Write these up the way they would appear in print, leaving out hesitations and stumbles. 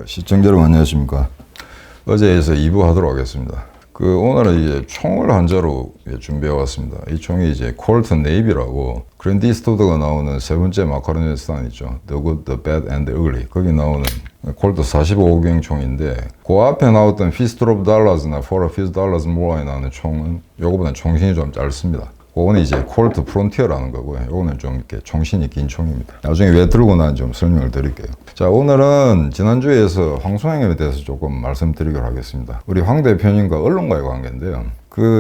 시청자 여러분 안녕하십니까. 어제에서 2부 하도록 하겠습니다. 오늘은 이제 총을 한 자로 준비해 왔습니다. 이 총이 이제 콜트 네이비라고 클린트 이스트우드가 나오는 세 번째 마카로니 웨스턴 있죠. The Good, The Bad and The Ugly. 거기 나오는 콜트 45경 총인데 그 앞에 나왔던 Fist of Dollars나 For a Few Dollars More에 나오는 총은 요거보다는 총신이 좀 짧습니다. 그거는 이제 콜트 프론티어라는 거고요. 요거는 좀 이렇게 총신이 긴 총입니다. 나중에 왜 들고 나는지 좀 설명을 드릴게요. 자, 오늘은 지난주에서 황소행에 대해서 조금 말씀드리도록 하겠습니다. 우리 황 대표님과 언론과의 관계인데요.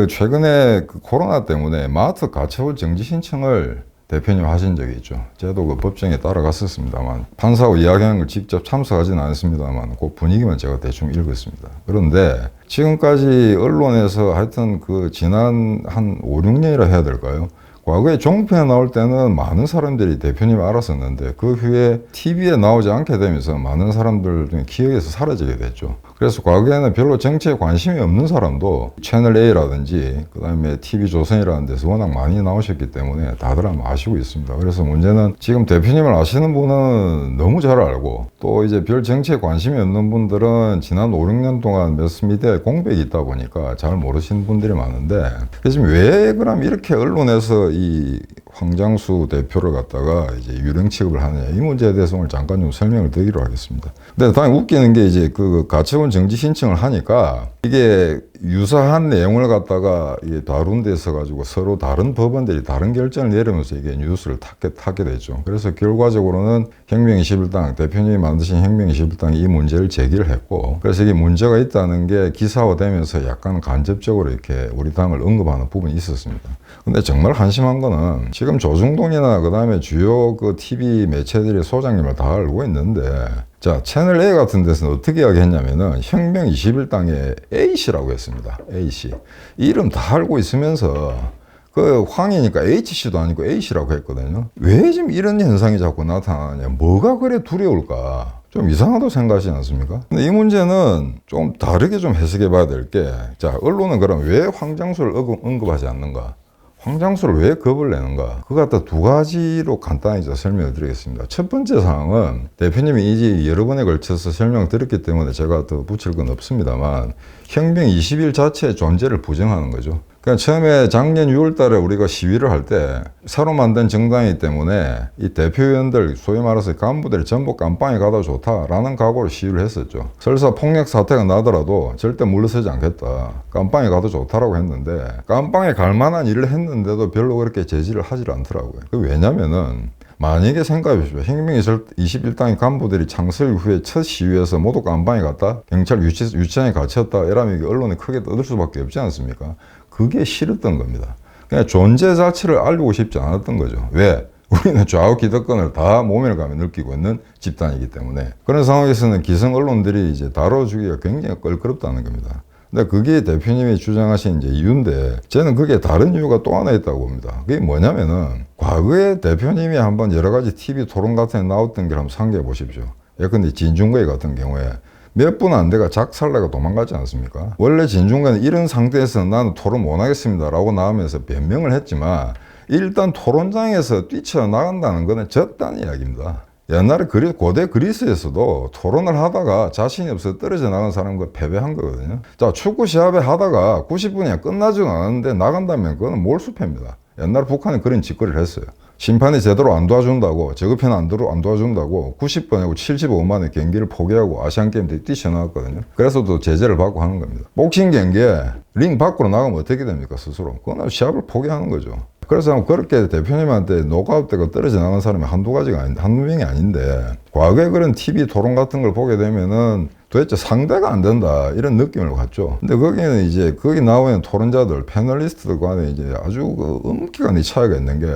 최근에 코로나 때문에 마트 가처분 정지 신청을 대표님 하신 적이 있죠. 저도 그 법정에 따라갔었습니다만 판사하고 이야기하는 걸 직접 참석하지는 않았습니다만 그 분위기만 제가 대충 읽었습니다. 그런데 지금까지 언론에서 하여튼 지난 한 5, 6년이라 해야 될까요? 과거에 종편에 나올 때는 많은 사람들이 대표님을 알았었는데 그 후에 TV에 나오지 않게 되면서 많은 사람들 중에 기억에서 사라지게 됐죠. 그래서 과거에는 별로 정치에 관심이 없는 사람도 채널 A라든지 그 다음에 TV조선이라는 데서 워낙 많이 나오셨기 때문에 다들 아마 아시고 있습니다. 그래서 문제는 지금 대표님을 아시는 분은 너무 잘 알고 또 이제 별 정치에 관심이 없는 분들은 지난 5, 6년 동안 매스미디어에 공백이 있다 보니까 잘 모르시는 분들이 많은데 지금 왜 그럼 이렇게 언론에서 이 황장수 대표를 갖다가 이제 유령 취급을 하느냐 이 문제에 대해서 오늘 잠깐 좀 설명을 드리기로 하겠습니다. 근데 당연히 웃기는 게 이제 가처분 정지 신청을 하니까 이게 유사한 내용을 갖다가 다룬 데 있어 가지고 서로 다른 법원들이 다른 결정을 내리면서 이게 뉴스를 타게 됐죠. 그래서 결과적으로는 혁명 21당 대표님이 만드신 혁명 21당이 이 문제를 제기를 했고 그래서 이게 문제가 있다는 게 기사화되면서 약간 간접적으로 이렇게 우리 당을 언급하는 부분이 있었습니다. 근데 정말 한심한 거는 지금 조중동이나 그 다음에 주요 TV 매체들이 소장님을 다 알고 있는데 자, 채널 A 같은 데서는 어떻게 이야기했냐면은 혁명 21당의 A씨라고 했습니다. A씨. 이름 다 알고 있으면서 황이니까 H씨도 아니고 A씨라고 했거든요. 왜 지금 이런 현상이 자꾸 나타나냐? 뭐가 그래 두려울까? 좀 이상하다고 생각하지 않습니까? 근데 이 문제는 좀 다르게 좀 해석해 봐야 될 게, 자, 언론은 그럼 왜 황장수를 언급하지 않는가? 황장수를 왜 겁을 내는가? 그거 갖다 두 가지로 간단히 설명을 드리겠습니다. 첫 번째 사항은 대표님이 이제 여러 번에 걸쳐서 설명을 드렸기 때문에 제가 더 붙일 건 없습니다만 혁명 20일 자체의 존재를 부정하는 거죠. 그러니까 처음에 작년 6월 달에 우리가 시위를 할 때 새로 만든 정당이기 때문에 이 대표위원들 소위 말해서 간부들이 전부 깜빵에 가도 좋다라는 각오로 시위를 했었죠. 설사 폭력 사태가 나더라도 절대 물러서지 않겠다. 깜빵에 가도 좋다라고 했는데 깜빵에 갈 만한 일을 했는데도 별로 그렇게 제지를 하질 않더라고요. 왜냐면은 만약에 생각해 보십시오. 혁명 21당의 간부들이 창설 후에 첫 시위에서 모두 깜빵에 갔다? 경찰 유치장에 갇혔다? 이러면 이게 언론에 크게 떠들 수밖에 없지 않습니까? 그게 싫었던 겁니다. 그냥 존재 자체를 알리고 싶지 않았던 거죠. 왜? 우리는 좌우 기득권을 다 몸에 감에 느끼고 있는 집단이기 때문에. 그런 상황에서는 기성 언론들이 이제 다뤄주기가 굉장히 껄끄럽다는 겁니다. 근데 그게 대표님이 주장하신 이제 이유인데, 저는 그게 다른 이유가 또 하나 있다고 봅니다. 그게 뭐냐면은, 과거에 대표님이 한번 여러 가지 TV 토론 같은 데 나왔던 걸 한번 상기해 보십시오. 예컨대 진중거에 같은 경우에 몇 분 안 돼가 작살내가 도망가지 않습니까? 원래 진중권은 이런 상태에서 나는 토론 못 하겠습니다 라고 나오면서 변명을 했지만 일단 토론장에서 뛰쳐나간다는 것은 졌다는 이야기입니다. 옛날에 고대 그리스에서도 토론을 하다가 자신이 없어서 떨어져 나간 사람은 패배한 거거든요. 자, 축구 시합에 하다가 90분이 끝나지도 않았는데 나간다면 그거는 몰수패입니다. 옛날 북한이 그런 짓거리를 했어요. 심판이 제대로 안 도와준다고, 저급편 안 도와준다고 90번이고 75만의 경기를 포기하고 아시안게임 때 뛰쳐나왔거든요. 그래서도 제재를 받고 하는 겁니다. 복싱 경기에 링 밖으로 나가면 어떻게 됩니까, 스스로? 그건 시합을 포기하는 거죠. 그래서 그렇게 대표님한테 노크아웃되고 떨어져 나간 사람이 한두 명이 아닌데, 과거에 그런 TV 토론 같은 걸 보게 되면은 도대체 상대가 안 된다, 이런 느낌을 갖죠. 근데 거기는 이제, 거기 나오는 토론자들, 패널리스트들 간에 이제 아주 엄격한 차이가 있는 게,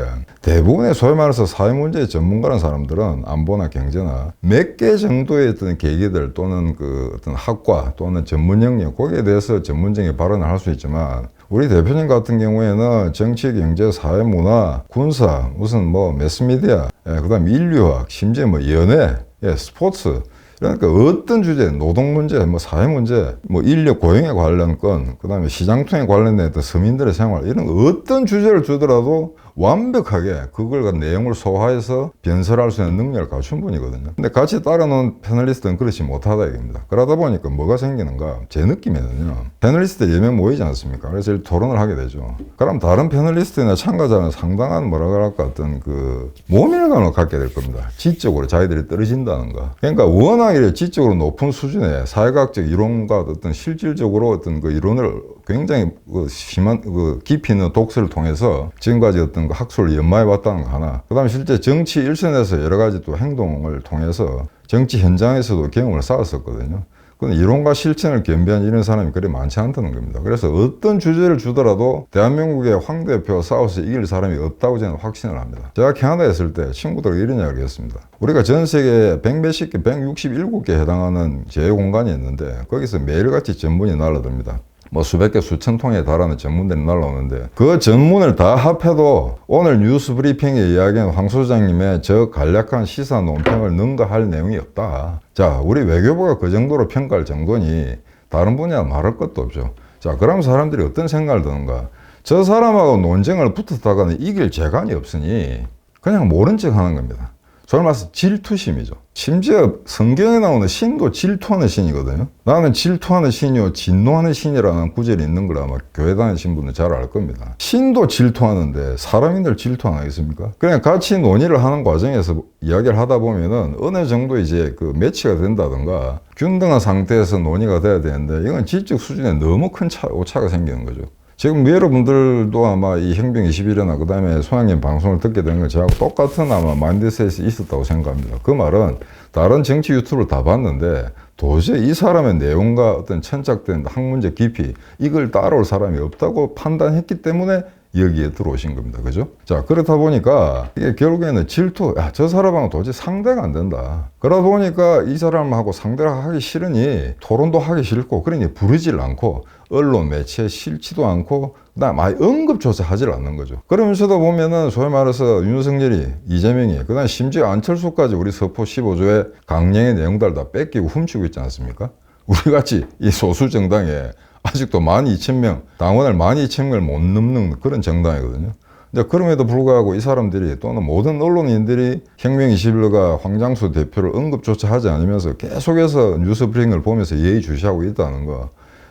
대부분의 소위 말해서 사회문제 전문가라는 사람들은 안보나 경제나 몇 개 정도의 어떤 계기들 또는 어떤 학과 또는 전문 영역, 거기에 대해서 전문적인 발언을 할 수 있지만, 우리 대표님 같은 경우에는 정치, 경제, 사회, 문화, 군사, 무슨 매스미디어, 그 다음 인류학, 심지어 연애, 스포츠, 그러니까 어떤 주제, 노동 문제, 사회 문제, 인력 고용에 관련 건, 그 다음에 시장통에 관련된 서민들의 생활, 이런 어떤 주제를 주더라도 완벽하게 그걸 내용을 소화해서 변설할 수 있는 능력을 갖춘 분이거든요. 근데 같이 따라놓은 패널리스트는 그렇지 못하다 얘기입니다. 그러다 보니까 뭐가 생기는가? 제 느낌에는요. 패널리스트 10명 모이지 않습니까? 그래서 토론을 하게 되죠. 그럼 다른 패널리스트나 참가자는 상당한 뭐라 그럴까 어떤 그 모멸감을 갖게 될 겁니다. 지적으로 자기들이 떨어진다는 거. 그러니까 워낙 지적으로 높은 수준의 사회과학적 이론과 어떤 실질적으로 어떤 그 이론을 굉장히 심한 깊이 있는 독서를 통해서 지금까지 어떤 그 학술을 연마해 왔다는 거 하나. 그 다음에 실제 정치 일선에서 여러 가지 또 행동을 통해서 정치 현장에서도 경험을 쌓았었거든요. 근데 이론과 실천을 겸비한 이런 사람이 그리 많지 않다는 겁니다. 그래서 어떤 주제를 주더라도 대한민국의 황 대표와 싸워서 이길 사람이 없다고 저는 확신을 합니다. 제가 캐나다에 있을 때 친구들과 이런 이야기를 했습니다. 우리가 전 세계 100몇십 개, 167개에 해당하는 제휴공간이 있는데 거기서 매일같이 전문이 날라듭니다. 뭐 수백 개, 수천 통에 달하는 전문들이 날라오는데 그 전문을 다 합해도 오늘 뉴스 브리핑에 이야기한 황 소장님의 저 간략한 시사 논평을 능가할 내용이 없다. 자, 우리 외교부가 그 정도로 평가할 정도니 다른 분야 말할 것도 없죠. 자, 그럼 사람들이 어떤 생각을 드는가? 저 사람하고 논쟁을 붙었다가는 이길 재간이 없으니 그냥 모른 척 하는 겁니다. 소위 말해서 질투심이죠. 심지어 성경에 나오는 신도 질투하는 신이거든요. 나는 질투하는 신이요 진노하는 신이라는 구절이 있는 걸 아마 교회 다니신 분은 잘 알 겁니다. 신도 질투하는데 사람인들 질투 안 하겠습니까? 그냥 같이 논의를 하는 과정에서 이야기를 하다 보면은 어느 정도 이제 그 매치가 된다든가 균등한 상태에서 논의가 돼야 되는데 이건 지적 수준에 너무 큰 오차가 생기는 거죠. 지금 여러분들도 아마 이 행병 21회나 그 다음에 소장님 방송을 듣게 된 건 저하고 똑같은 아마 마인드셋이 있었다고 생각합니다. 그 말은 다른 정치 유튜브를 다 봤는데 도저히 이 사람의 내용과 어떤 천착된 학문적 깊이 이걸 따라올 사람이 없다고 판단했기 때문에 여기에 들어오신 겁니다. 그죠? 자, 그렇다 보니까 이게 결국에는 질투, 야, 저 사람하고 도저히 상대가 안 된다. 그러다 보니까 이 사람하고 상대를 하기 싫으니 토론도 하기 싫고 그러니 부르질 않고 언론 매체에 싫지도 않고 그다음 아예 언급조차 하질 않는 거죠. 그러면서도 보면은 소위 말해서 윤석열이, 이재명이, 그다음 심지어 안철수까지 우리 서포 15조의 강령의 내용들 다 뺏기고 훔치고 있지 않습니까? 우리같이 이 소수 정당에 아직도 12,000명, 당원을 12,000명을 못 넘는 그런 정당이거든요. 근데 그럼에도 불구하고 이 사람들이 또는 모든 언론인들이 혁명 21가 황장수 대표를 언급조차 하지 않으면서 계속해서 뉴스 브리핑을 보면서 예의주시하고 있다는 거.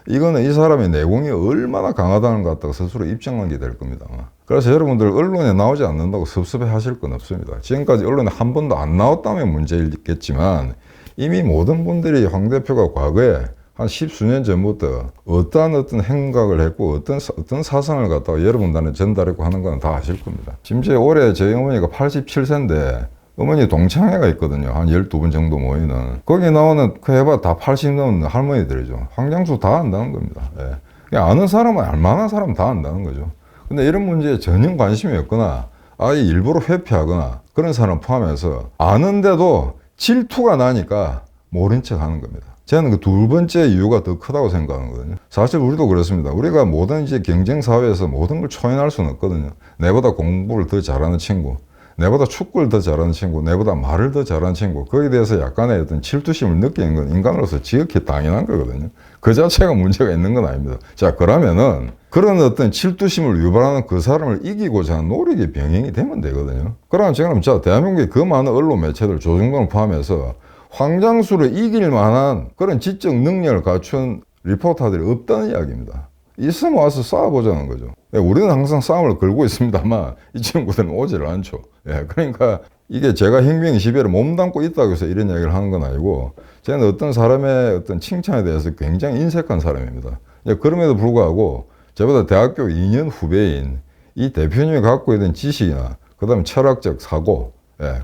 이거는 이 사람의 내공이 얼마나 강하다는 것 같다고 스스로 입증하게 될 겁니다. 그래서 여러분들 언론에 나오지 않는다고 섭섭해 하실 건 없습니다. 지금까지 언론에 한 번도 안 나왔다면 문제겠지만 이미 모든 분들이 황 대표가 과거에 한 십수년 전부터 어떤 행각을 했고 어떤 사상을 갖다가 여러분들한테 전달했고 하는 건 다 아실 겁니다. 심지어 올해 저희 어머니가 87세인데 어머니 동창회가 있거든요. 한 12분 정도 모이는. 거기 나오는 그 해봐 다 80 넘는 할머니들이죠. 황장수 다 안다는 겁니다. 예. 그냥 아는 사람은 알만한 사람 다 안다는 거죠. 근데 이런 문제에 전혀 관심이 없거나 아예 일부러 회피하거나 그런 사람 포함해서 아는데도 질투가 나니까 모른 척 하는 겁니다. 저는 그 두 번째 이유가 더 크다고 생각하거든요. 사실 우리도 그렇습니다. 우리가 모든 이제 경쟁 사회에서 모든 걸 초연할 수는 없거든요. 내보다 공부를 더 잘하는 친구, 내보다 축구를 더 잘하는 친구, 내보다 말을 더 잘하는 친구, 거기에 대해서 약간의 어떤 질투심을 느끼는 건 인간으로서 지극히 당연한 거거든요. 그 자체가 문제가 있는 건 아닙니다. 자, 그러면은 그런 어떤 질투심을 유발하는 그 사람을 이기고자 하는 노력이 병행이 되면 되거든요. 그러면 지금 자, 대한민국의 그 많은 언론 매체들 조중동을 포함해서 황장수를 이길 만한 그런 지적 능력을 갖춘 리포터들이 없다는 이야기입니다. 있으면 와서 싸워보자는 거죠. 우리는 항상 싸움을 걸고 있습니다만 이 친구들은 오질 않죠. 그러니까 이게 제가 혁명 20회를 몸담고 있다고 해서 이런 이야기를 하는 건 아니고 저는 어떤 사람의 어떤 칭찬에 대해서 굉장히 인색한 사람입니다. 그럼에도 불구하고 저보다 대학교 2년 후배인 이 대표님이 갖고 있는 지식이나 그 다음에 철학적 사고,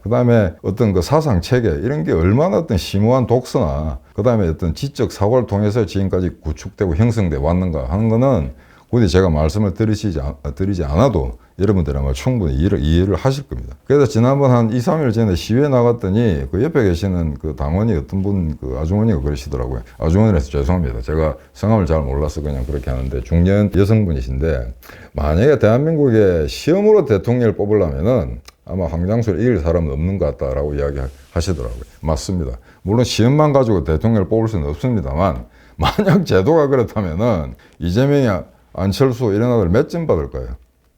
그 다음에 어떤 그 사상 체계 이런 게 얼마나 어떤 심오한 독서나 그 다음에 어떤 지적 사고를 통해서 지금까지 구축되고 형성돼 왔는가 하는 거는 굳이 제가 말씀을 드리지 않아도 여러분들 아마 충분히 이해를 하실 겁니다. 그래서 지난번 한 2, 3일 전에 시위에 나갔더니 그 옆에 계시는 그 당원이 어떤 분 그 아주머니가 그러시더라고요. 아주머니라서 죄송합니다. 제가 성함을 잘 몰라서 그냥 그렇게 하는데 중년 여성분이신데 만약에 대한민국에 시험으로 대통령을 뽑으려면은 아마 황장수를 이길 사람은 없는 것 같다라고 이야기하시더라고요. 맞습니다. 물론 시험만 가지고 대통령을 뽑을 수는 없습니다만 만약 제도가 그렇다면은 이재명이 안철수 이런 아들 몇 점 받을 거예요?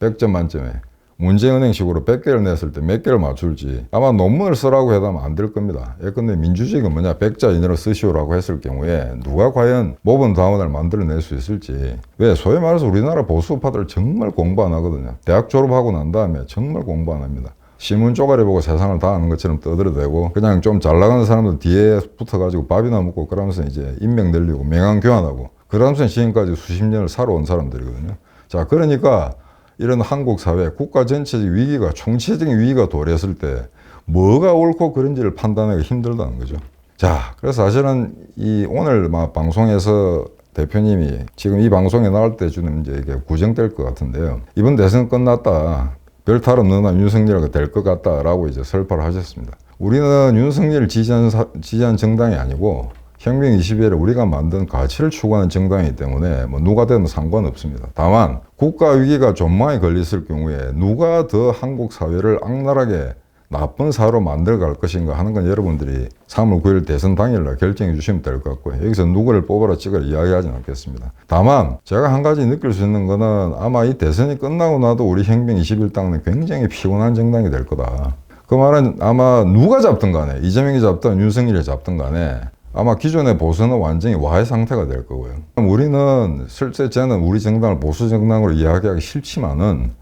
100점 만점에 문제은행식으로 100개를 냈을 때 몇 개를 맞출지 아마 논문을 쓰라고 해도 안 될 겁니다. 예컨대 민주주의가 뭐냐 100자 이내로 쓰시오라고 했을 경우에 누가 과연 모범 답안을 만들어낼 수 있을지. 왜 소위 말해서 우리나라 보수파들 정말 공부 안 하거든요. 대학 졸업하고 난 다음에 정말 공부 안 합니다. 신문 쪼가리 보고 세상을 다 아는 것처럼 떠들어대고 그냥 좀 잘 나가는 사람들 뒤에 붙어가지고 밥이나 먹고 그러면서 이제 인맥 늘리고 명함 교환하고 그러면서 지금까지 수십 년을 살아온 사람들이거든요. 자, 그러니까 이런 한국 사회 국가 전체적 위기가 총체적인 위기가 도래했을 때 뭐가 옳고 그른지를 판단하기 힘들다는 거죠. 자, 그래서 사실은 이 오늘 막 방송에서 대표님이 지금 이 방송에 나올 때쯤 이제 이게 구정될 것 같은데요. 이번 대선 끝났다. 별 탈 없는 한 윤석열이가 될 것 같다라고 이제 설파를 하셨습니다. 우리는 윤석열을 지지한 정당이 아니고 혁명 21에 우리가 만든 가치를 추구하는 정당이기 때문에 뭐 누가 되든 상관없습니다. 다만 국가 위기가 전망에 걸렸을 경우에 누가 더 한국 사회를 악랄하게 나쁜 사회로 만들어갈 것인가 하는 건 여러분들이 3월 9일 대선 당일날 결정해 주시면 될 것 같고요. 여기서 누구를 뽑아라 찍어라 이야기하지는 않겠습니다. 다만 제가 한 가지 느낄 수 있는 거는 아마 이 대선이 끝나고 나도 우리 혁명 21당은 굉장히 피곤한 정당이 될 거다. 그 말은 아마 누가 잡든 간에 이재명이 잡든 윤석열이 잡든 간에 아마 기존의 보수는 완전히 와해 상태가 될 거고요. 우리는 실제 저는 우리 정당을 보수 정당으로 이야기하기 싫지만은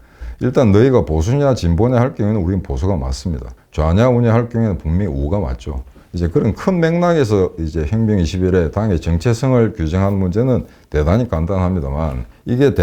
일단 너희가 보수냐 진보냐 할 경우에는 우리는 보수가 맞습니다. 좌냐 우냐 할 경우에는 분명히 우가 맞죠. 이제 그런 큰 맥락에서 이제 혁명 21의 당의 정체성을 규정하는 문제는 대단히 간단합니다만 이게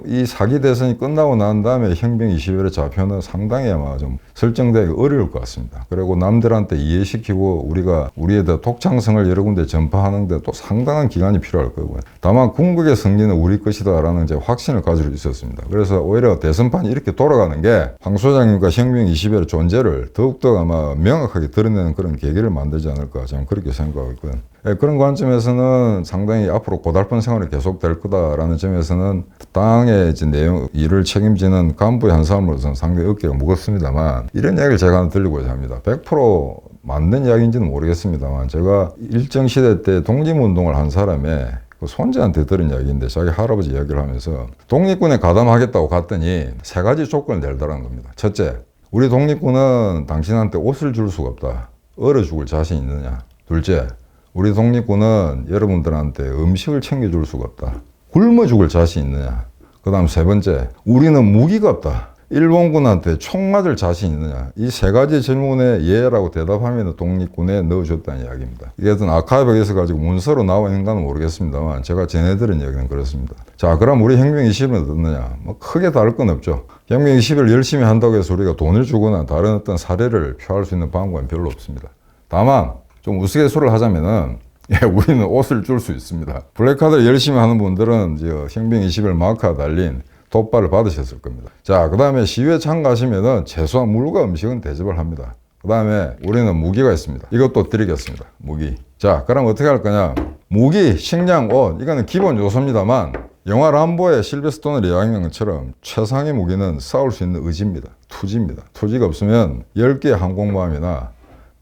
이 사기 대선이 끝나고 난 다음에 혁명 21의 좌표는 상당히 아마 좀 설정되기 어려울 것 같습니다. 그리고 남들한테 이해시키고 우리가 우리에 대한 독창성을 여러 군데 전파하는데 또 상당한 기간이 필요할 거고요. 다만 궁극의 승리는 우리 것이다라는 이제 확신을 가지고 있었습니다. 그래서 오히려 대선판이 이렇게 돌아가는 게 황 소장님과 혁명 21의 존재를 더욱더 아마 명확하게 드러내는 그런 계기를 만들지 않을까 저는 그렇게 생각하고 있고요. 그런 관점에서는 상당히 앞으로 고달픈 생활이 계속될 거다라는 점에서는 당의 이제 일을 책임지는 간부의 한 사람으로서는 상당히 어깨가 무겁습니다만 이런 이야기를 제가 하나 들리고자 합니다. 100% 맞는 이야기인지는 모르겠습니다만 제가 일정 시대 때 독립운동을 한 사람의 그 손자한테 들은 이야기인데 자기 할아버지 이야기를 하면서 독립군에 가담하겠다고 갔더니 3가지 조건을 내더라는 겁니다. 첫째, 우리 독립군은 당신한테 옷을 줄 수가 없다. 얼어 죽을 자신 있느냐. 둘째, 우리 독립군은 여러분들한테 음식을 챙겨줄 수가 없다. 굶어 죽을 자신 있느냐. 그 다음 3번째, 우리는 무기가 없다. 일본군한테 총 맞을 자신 있느냐. 이 3가지 질문에 예라고 대답하면 독립군에 넣어줬다는 이야기입니다. 이게 어떤 아카이브에서 가지고 문서로 나와 있는가는 모르겠습니다만 제가 전해드린 이야기는 그렇습니다. 자, 그럼 우리 혁명 20은 어떻느냐. 뭐 크게 다를 건 없죠. 혁명 20을 열심히 한다고 해서 우리가 돈을 주거나 다른 어떤 사례를 표할 수 있는 방법은 별로 없습니다. 다만 좀 우스갯소리를 하자면은 우리는 옷을 줄 수 있습니다. 블랙카드를 열심히 하는 분들은 이제 혁명 20일 마크가 달린 돗발을 받으셨을 겁니다. 자, 그 다음에 시위에 참가하시면은 최소한 물과 음식은 대접을 합니다. 그 다음에 우리는 무기가 있습니다. 이것도 드리겠습니다. 무기. 자, 그럼 어떻게 할 거냐. 무기, 식량, 옷 이거는 기본 요소입니다만 영화 람보의 실베스톤을 이야기한 것처럼 최상의 무기는 싸울 수 있는 의지입니다. 투지입니다. 투지가 없으면 10개의 항공모함이나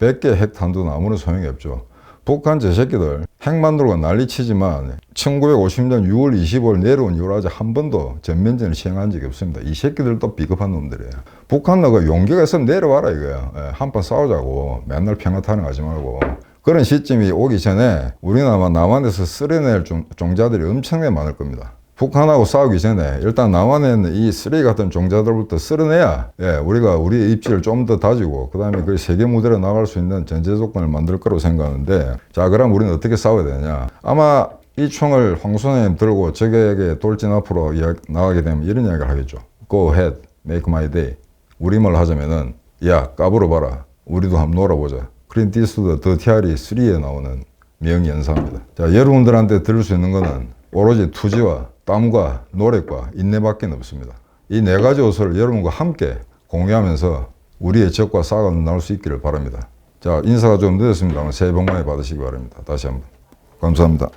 100개의 핵탄두는 아무런 소용이 없죠. 북한 저 새끼들 핵 만들고 난리치지만 1950년 6월 25일 내려온 이후로 아직 한 번도 전면전을 시행한 적이 없습니다. 이 새끼들도 비겁한 놈들이에요. 북한 너가 용기가 있으면 내려와라 이거야. 한판 싸우자고 맨날 평화 타령하지 말고. 그런 시점이 오기 전에 우리는 아마 남한에서 쓸어낼 종자들이 엄청나게 많을 겁니다. 북한하고 싸우기 전에 일단 남한에 있는 이 쓰레기 같은 종자들부터 쓸어내야 우리가 우리의 입지를 좀 더 다지고 그 다음에 그 세계 무대로 나갈 수 있는 전제 조건을 만들 거라고 생각하는데 자, 그럼 우리는 어떻게 싸워야 되냐. 아마 이 총을 황 소장님 들고 적에게 돌진 앞으로 나가게 되면 이런 이야기를 하겠죠. Go ahead, make my day. 우리말로 하자면은 야, 까불어봐라. 우리도 한번 놀아보자. 클린트 이스트우드 더 티아리 3에 나오는 명연사입니다. 자, 여러분들한테 들을 수 있는 거는 오로지 투지와 땀과 노력과 인내밖에 없습니다. 이 4가지 요소를 여러분과 함께 공유하면서 우리의 적과 싸워 나올 수 있기를 바랍니다. 자, 인사가 좀 늦었습니다만 새해 복 많이 받으시기 바랍니다. 다시 한번 감사합니다.